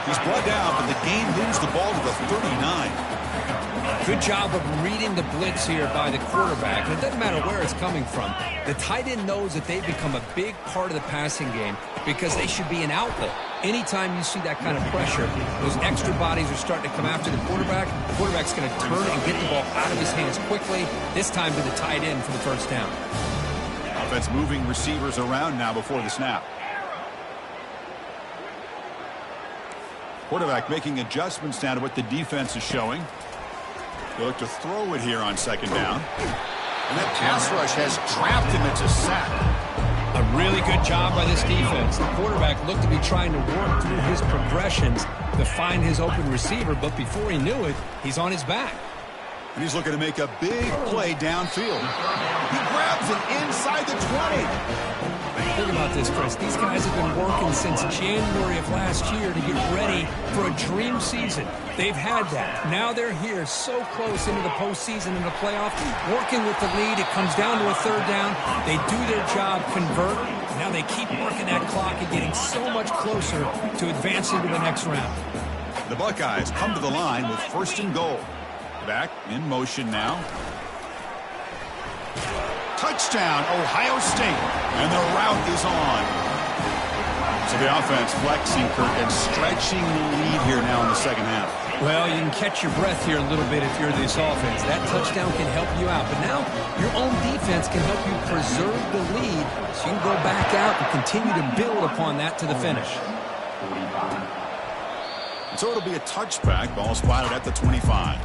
He's brought down, but the game moves the ball to the 39. Good job of reading the blitz here by the quarterback. And it doesn't matter where it's coming from. The tight end knows that they've become a big part of the passing game because they should be an outlet. Anytime you see that kind of pressure, those extra bodies are starting to come after the quarterback's going to turn and get the ball out of his hands quickly, this time to the tight end for the first down. Offense moving receivers around now before the snap. Quarterback making adjustments down to what the defense is showing. They look to throw it here on second down. And that pass rush has trapped him. It's a sack. A really good job by this defense. The quarterback looked to be trying to work through his progressions to find his open receiver, but before he knew it, he's on his back. And he's looking to make a big play downfield. He grabs it inside the 20. Think about this, Chris. These guys have been working since January of last year to get ready for a dream season. They've had that. Now they're here so close into the postseason and the playoff, working with the lead. It comes down to a third down. They do their job, convert. Now they keep working that clock and getting so much closer to advancing to the next round. The Buckeyes come to the line with first and goal. Back in motion now. Touchdown, Ohio State. And the route is on. So the offense flexing, Kirk, and stretching the lead here now in the second half. Well, you can catch your breath here a little bit if you're this offense. That touchdown can help you out. But now your own defense can help you preserve the lead so you can go back out and continue to build upon that to the finish. So it'll be a touchback. Ball spotted at the 25.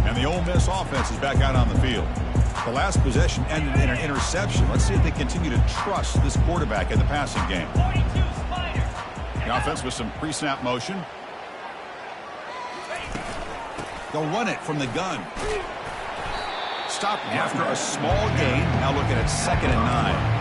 And the Ole Miss offense is back out on the field. The last possession ended in an interception. Let's see if they continue to trust this quarterback in the passing game. The offense with some pre-snap motion. They'll run it from the gun. Stopped after a small gain. Now looking at 2nd and 9.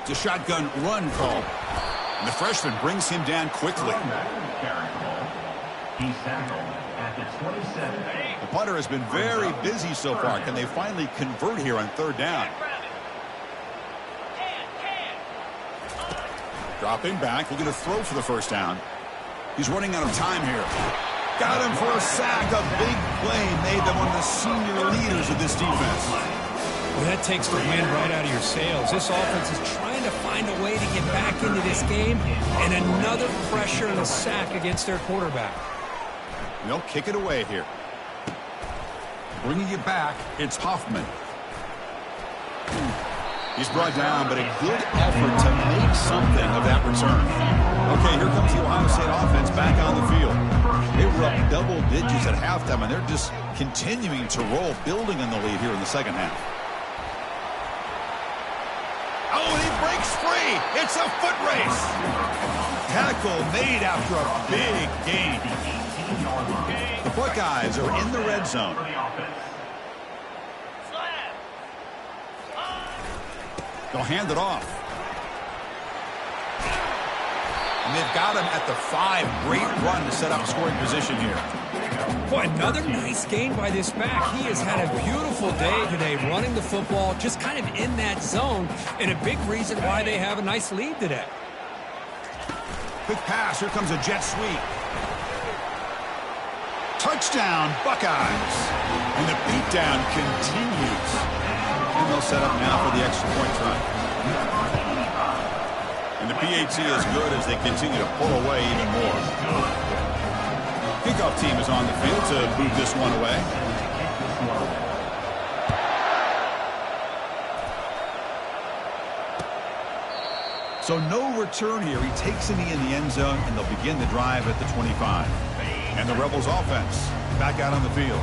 It's a shotgun run call. And the freshman brings him down quickly. He's tackled at the 27. The punter has been very busy so far. Can they finally convert here on third down? Dropping back, looking to throw for the first down. He's running out of time here. Got him for a sack. A big play made them one of the senior leaders of this defense. Well, that takes the wind right out of your sails. This offense is trying to find a way to get back into this game, and another pressure and a sack against their quarterback. They'll kick it away here. Bringing it back, it's Hoffman. He's brought down, but a good effort to make something of that return. Okay, here comes the Ohio State offense back on the field. They were up double digits at halftime, and they're just continuing to roll, building on the lead here in the second half. Oh, he breaks free. It's a foot race. Tackle made after a big gain. The Buckeyes are in the red zone. They'll hand it off. And they've got him at the 5. Great run to set up scoring position here. Boy, another nice game by this back. He has had a beautiful day today running the football, just kind of in that zone, and a big reason why they have a nice lead today. Quick pass. Here comes a jet sweep. Touchdown, Buckeyes. And the beatdown continues. And they'll set up now for the extra point try. And the PAT is good as they continue to pull away even more. Kickoff team is on the field to move this one away. So no return here. He takes a knee in the end zone, and they'll begin the drive at the 25. And the Rebels offense back out on the field.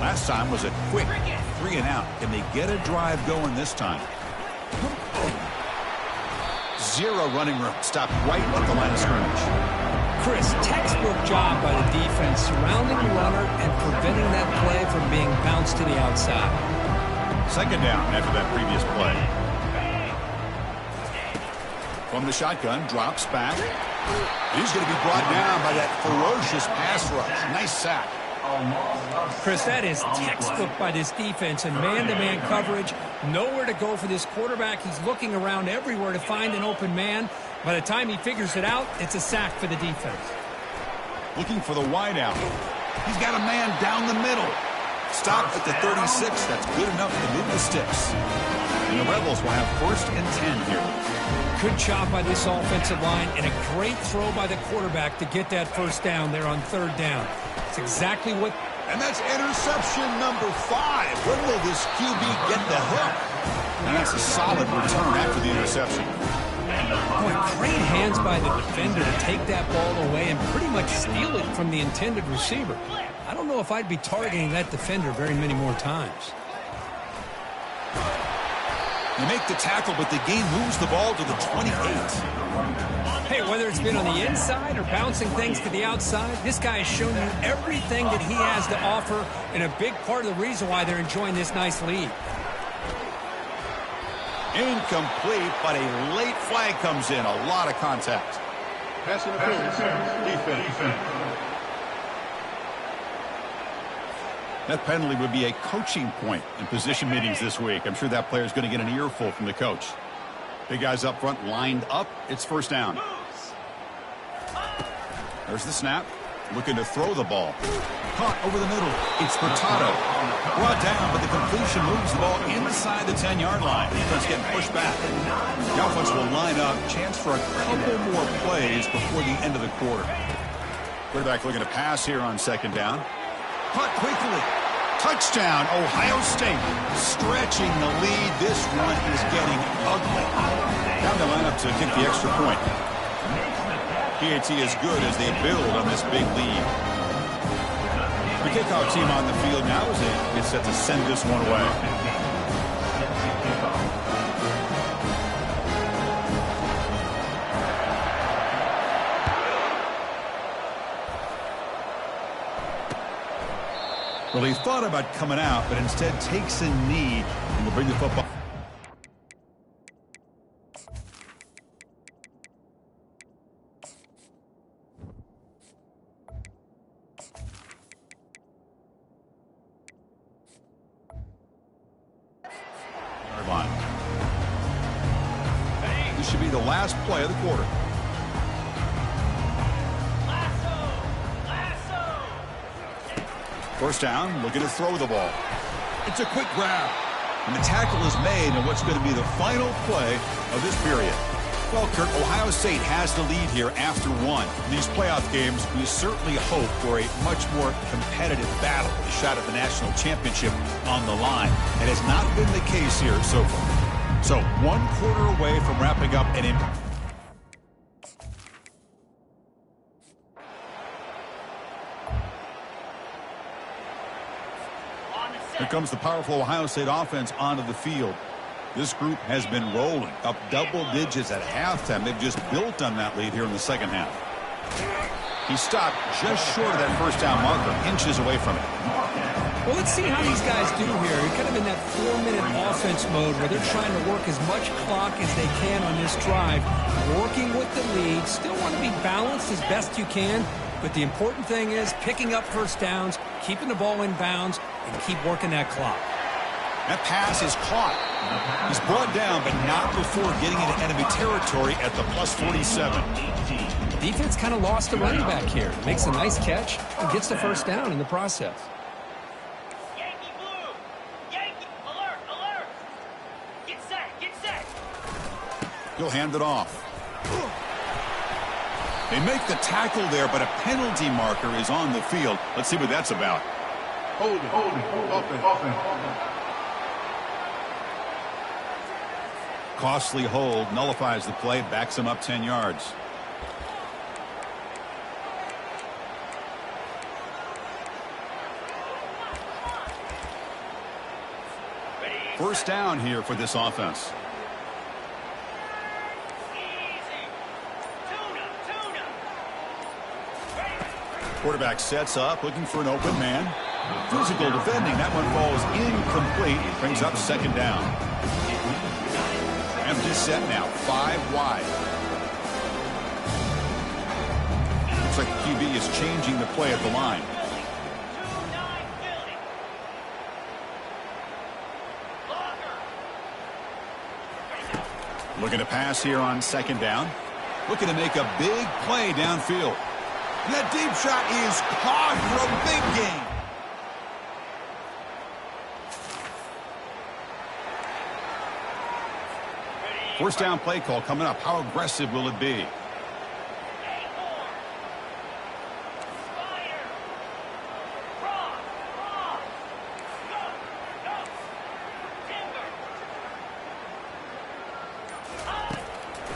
Last time was a quick 3 and out. Can they get a drive going this time? Zero running room. Stopped right at the line of scrimmage. Chris, textbook job by the defense surrounding the runner and preventing that play from being bounced to the outside. Second down after that previous play. From the shotgun, drops back. He's going to be brought down by that ferocious pass rush. Nice sack. Chris, that is textbook by this defense and man-to-man coverage. Nowhere to go for this quarterback. He's looking around everywhere to find an open man. By the time he figures it out, it's a sack for the defense. Looking for the wideout. He's got a man down the middle. Stop at the 36. That's good enough to move the sticks. And the Rebels will have 1st and 10 here. Good job by this offensive line and a great throw by the quarterback to get that first down there on 3rd down. It's exactly what... And that's interception number 5. When will this QB get the hook? And that's a solid return after the interception. Boy, great hands by the defender to take that ball away and pretty much steal it from the intended receiver. I don't know if I'd be targeting that defender very many more times. You make the tackle, but the game moves the ball to the 28. Hey, whether it's been on the inside or bouncing things to the outside, this guy has shown you everything that he has to offer, and a big part of the reason why they're enjoying this nice lead. Incomplete, but a late flag comes in. A lot of contact. Pass interference. Defense. That penalty would be a coaching point in position meetings this week. I'm sure that player is going to get an earful from the coach. Big guys up front lined up. It's 1st down. There's the snap. Looking to throw the ball. Caught over the middle. It's Furtado. Brought down, but the completion moves the ball inside the 10-yard line. Defense getting pushed back. The offense will line up. Chance for a couple more plays before the end of the quarter. Quarterback looking to pass here on 2nd down. Caught quickly. Touchdown, Ohio State. Stretching the lead. This one is getting ugly. Down the lineup to kick the extra point. PAT is good as they build on this big lead. The kickoff team on the field now as they get set to send this one away. Well, he thought about coming out, but instead takes a knee and will bring the football. Line. This should be the last play of the quarter. First down, looking to throw the ball. It's a quick grab. And the tackle is made in what's going to be the final play of this period. Well, Kurt, Ohio State has the lead here after 1. In these playoff games, we certainly hope for a much more competitive battle. A shot at the national championship on the line. It has not been the case here so far. So 1 quarter away from wrapping up an impact. Here comes the powerful Ohio State offense onto the field. This group has been rolling up double digits at halftime. They've just built on that lead here in the second half. He stopped just short of that first down marker, inches away from it. Well, let's see how these guys do here. You're kind of in that 4-minute offense mode where they're trying to work as much clock as they can on this drive, working with the lead. Still want to be balanced as best you can, but the important thing is picking up first downs, keeping the ball in bounds, and keep working that clock. That pass is caught. He's brought down, but not before getting into enemy territory at the +47. Defense kind of lost the running back here. Makes a nice catch and gets the first down in the process. Yankee blue! Yankee! Alert! Alert! Get set! Get set! He'll hand it off. They make the tackle there, but a penalty marker is on the field. Let's see what that's about. Hold it. Offense. Costly hold, nullifies the play, backs him up 10 yards. First down here for this offense. Quarterback sets up, looking for an open man. Physical defending. That one falls incomplete. Brings up second down. Empty set now, 5 wide. Looks like the QB is changing the play at the line. Looking to pass here on second down. Looking to make a big play downfield. And that deep shot is caught for a big gain. First down play call coming up. How aggressive will it be?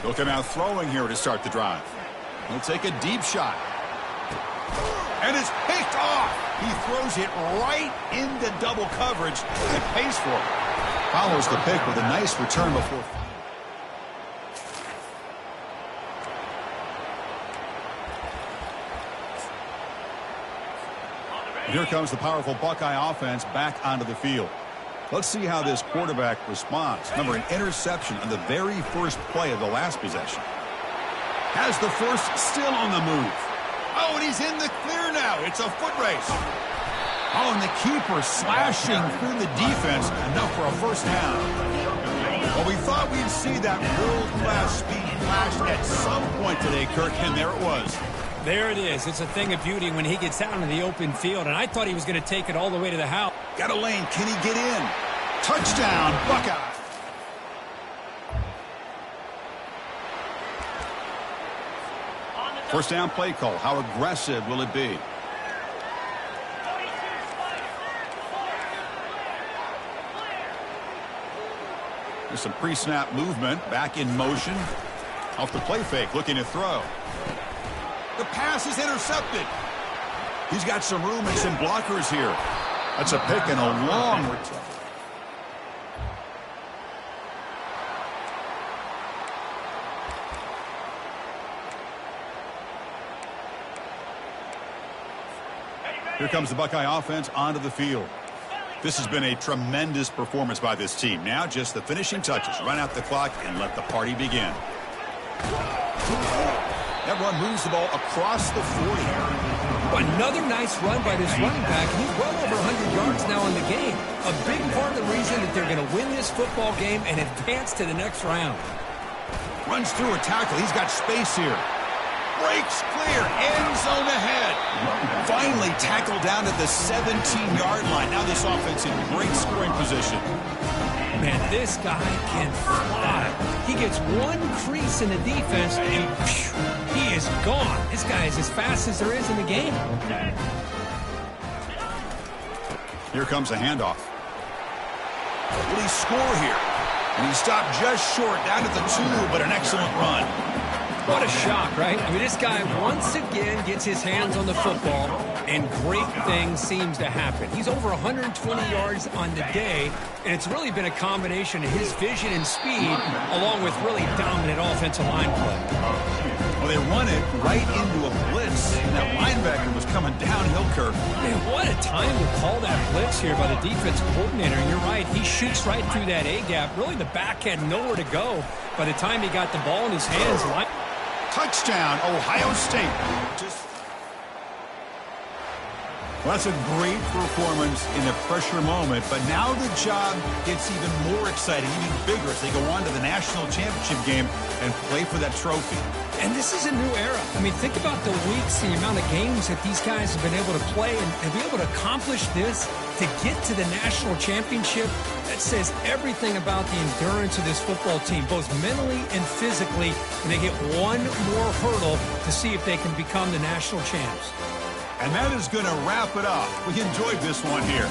Looking out throwing here to start the drive. He'll take a deep shot. And it's picked off. He throws it right into double coverage and pays for it. Follows the pick with a nice return before. Here comes the powerful Buckeye offense back onto the field. Let's see how this quarterback responds. Remember, an interception on the very first play of the last possession. Has the first still on the move. Oh, and he's in the clear now. It's a foot race. Oh, and the keeper slashing through the defense. Enough for a first down. Well, we thought we'd see that world-class speed flash at some point today, Kirk, and there it was. There it is. It's a thing of beauty when he gets out in the open field, and I thought he was going to take it all the way to the house. Got a lane. Can he get in? Touchdown, Buckeye. First down play call. How aggressive will it be? There's some pre-snap movement. Back in motion. Off the play fake. Looking to throw. The pass is intercepted. He's got some room and some blockers here. That's a pick and a long return. Here comes the Buckeye offense onto the field. This has been a tremendous performance by this team. Now just the finishing touches. Run out the clock and let the party begin. That run moves the ball across the 40. Another nice run by this running back. He's well over 100 yards now in the game. A big part of the reason that they're going to win this football game and advance to the next round. Runs through a tackle. He's got space here. Breaks clear. End zone ahead. Finally tackled down at the 17-yard line. Now this offense in great scoring position. Man, this guy can fly. He gets one crease in the defense, and he is gone. This guy is as fast as there is in the game. Here comes a handoff. Will he score here? And he stopped just short, down at the 2, but an excellent run. What a shock, right? I mean, this guy once again gets his hands on the football, and great things seems to happen. He's over 120 yards on the day, and it's really been a combination of his vision and speed, along with really dominant offensive line play. Well, Well, they run it right into a blitz, and that linebacker was coming downhill, Kirk. Man, what a time to call that blitz here by the defense coordinator. And you're right, he shoots right through that A-gap. Really, the back had nowhere to go. By the time he got the ball in his hands, Touchdown, Ohio State. Well, that's a great performance in a pressure moment, but now the job gets even more exciting, even bigger as they go on to the national championship game and play for that trophy. And this is a new era. I mean, think about the weeks, the amount of games that these guys have been able to play and be able to accomplish this, to get to the national championship. That says everything about the endurance of this football team, both mentally and physically. And they get one more hurdle to see if they can become the national champs. And that is going to wrap it up. We enjoyed this one here.